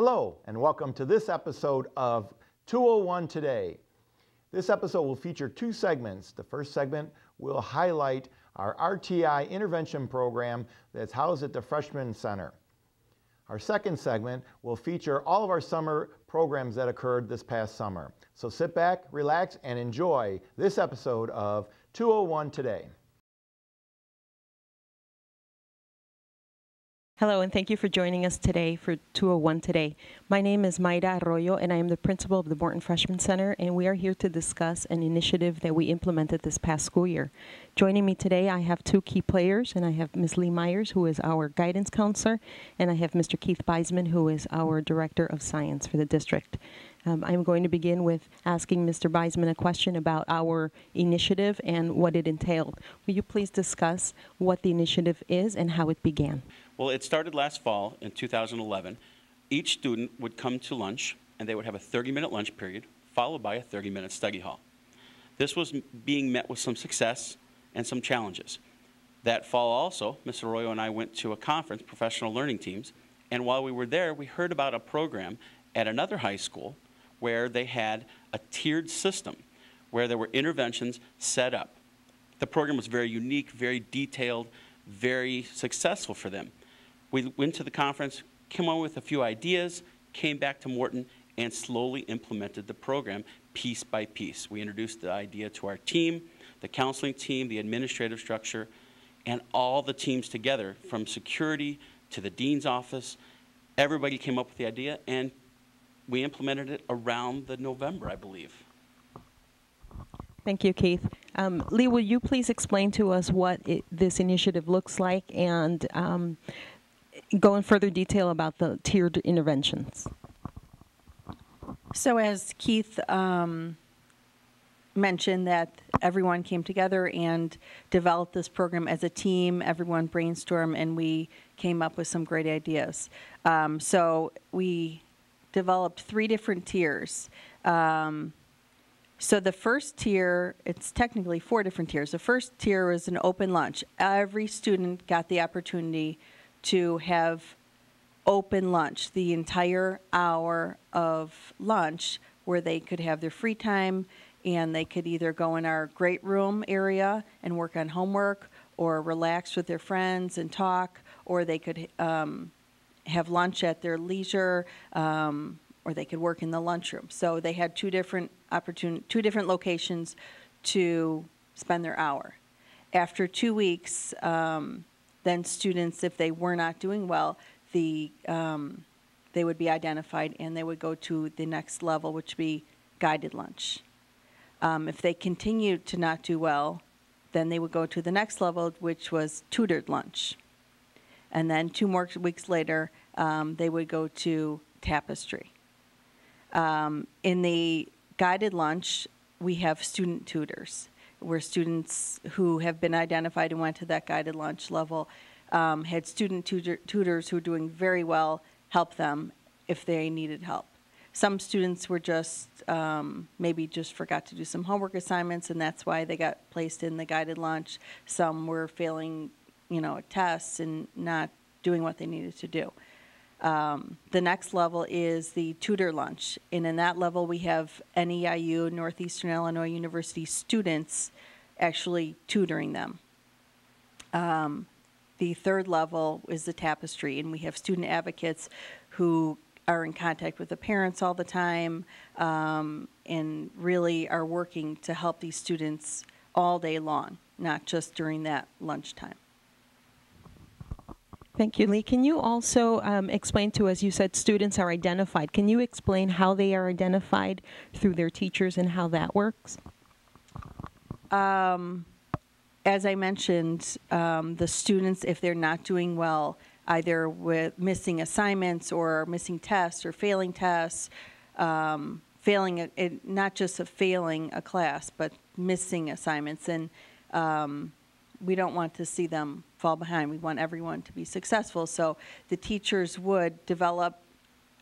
Hello, and welcome to this episode of 201 Today. This episode will feature two segments. The first segment will highlight our RTI intervention program that's housed at the Freshman Center. Our second segment will feature all of our summer programs that occurred this past summer. So sit back, relax, and enjoy this episode of 201 Today. Hello, and thank you for joining us today for 201 Today. My name is Mayra Arroyo, and I am the principal of the Morton Freshman Center, and we are here to discuss an initiative that we implemented this past school year. Joining me today, I have two key players, and I have Ms. Lee Myers, who is our guidance counselor, and I have Mr. Keith Beisman, who is our director of science for the district. I'm going to begin with asking Mr. Beisman a question about our initiative and what it entailed. Will you please discuss what the initiative is and how it began? Well, it started last fall in 2011. Each student would come to lunch, and they would have a 30-minute lunch period, followed by a 30-minute study hall. This was being met with some success and some challenges. That fall also, Mr. Arroyo and I went to a conference, Professional Learning Teams, and while we were there, we heard about a program at another high school where they had a tiered system, where there were interventions set up. The program was very unique, very detailed, very successful for them. We went to the conference, came on with a few ideas, came back to Morton, and slowly implemented the program piece by piece. We introduced the idea to our team, the counseling team, the administrative structure, and all the teams together, from security to the dean's office. Everybody came up with the idea, and we implemented it around the November, I believe. Thank you, Keith. Lee, will you please explain to us what this initiative looks like and go in further detail about the tiered interventions? So as Keith mentioned, that everyone came together and developed this program as a team. Everyone brainstormed, and we came up with some great ideas. So we developed 3 different tiers. So the first tier, it's technically 4 different tiers. The first tier was an open lunch. Every student got the opportunity to have open lunch, the entire hour of lunch, where they could have their free time, and they could either go in our great room area and work on homework, or relax with their friends and talk, or they could have lunch at their leisure, or they could work in the lunchroom. So they had 2 different locations to spend their hour. After 2 weeks, then students, if they were not doing well, they would be identified, and they would go to the next level, which would be guided lunch. If they continued to not do well, then they would go to the next level, which was tutored lunch. And then 2 more weeks later, they would go to tapestry. In the guided lunch, we have student tutors, where students who have been identified and went to that guided lunch level had student tutors who were doing very well help them if they needed help. Some students were just, maybe just forgot to do some homework assignments, and that's why they got placed in the guided lunch. Some were failing, tests and not doing what they needed to do. The next level is the tutor lunch, and in that level we have NEIU, Northeastern Illinois University students actually tutoring them. The third level is the tapestry, and we have student advocates who are in contact with the parents all the time, and really are working to help these students all day long, not just during that lunchtime. Thank you, Lee. Can you also explain to us, you said students are identified. Can you explain how they are identified through their teachers and how that works? As I mentioned, the students, if they're not doing well, either with missing assignments or missing tests or failing tests, not just failing a class, but missing assignments. And we don't want to see them fall behind. We want everyone to be successful. So the teachers would develop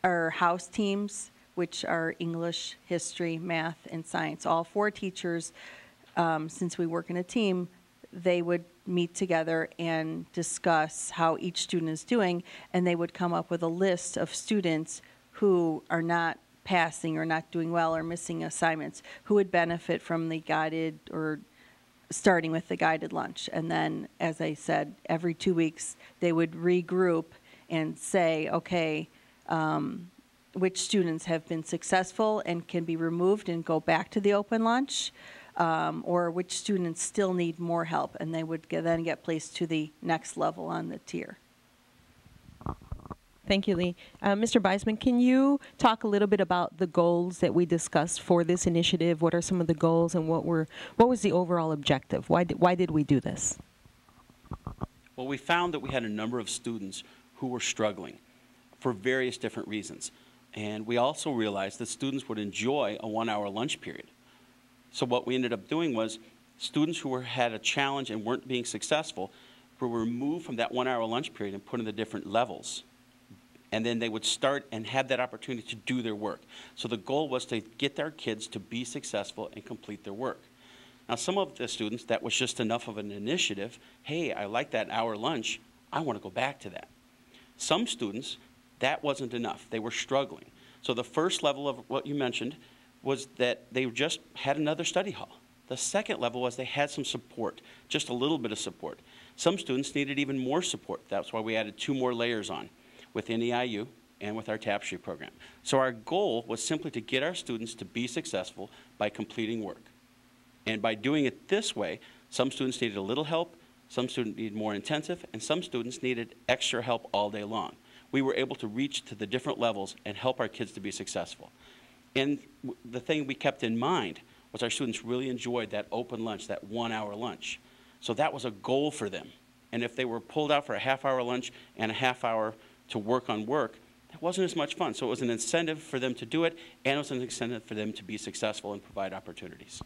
our house teams, which are English, history, math, and science. All 4 teachers, since we work in a team, they would meet together and discuss how each student is doing, and they would come up with a list of students who are not passing or not doing well or missing assignments, who would benefit from the guided or starting with the guided lunch. And then, as I said, every 2 weeks they would regroup and say, okay, which students have been successful and can be removed and go back to the open lunch, or which students still need more help, and they would then get placed to the next level on the tier. Thank you, Lee. Mr. Beisman, can you talk a little bit about the goals that we discussed for this initiative? What are some of the goals, and what was the overall objective? Why did we do this? Well, we found that we had a number of students who were struggling for various different reasons. And we also realized that students would enjoy a 1-hour lunch period. So what we ended up doing was students who had a challenge and weren't being successful were removed from that 1-hour lunch period and put in the different levels. And then they would start and have that opportunity to do their work. So the goal was to get our kids to be successful and complete their work. Now, some of the students, that was just enough of an initiative. Hey, I like that hour lunch. I want to go back to that. Some students, that wasn't enough. They were struggling. So the first level of what you mentioned was that they just had another study hall. The second level was they had some support, just a little bit of support. Some students needed even more support. That's why we added 2 more layers on with NEIU and with our tapestry program. So our goal was simply to get our students to be successful by completing work. And by doing it this way, some students needed a little help, some students needed more intensive, and some students needed extra help all day long. We were able to reach to the different levels and help our kids to be successful. And the thing we kept in mind was our students really enjoyed that open lunch, that 1-hour lunch. So that was a goal for them. And if they were pulled out for a half-hour lunch and a half-hour to work on work, that wasn't as much fun. So it was an incentive for them to do it, and it was an incentive for them to be successful and provide opportunities.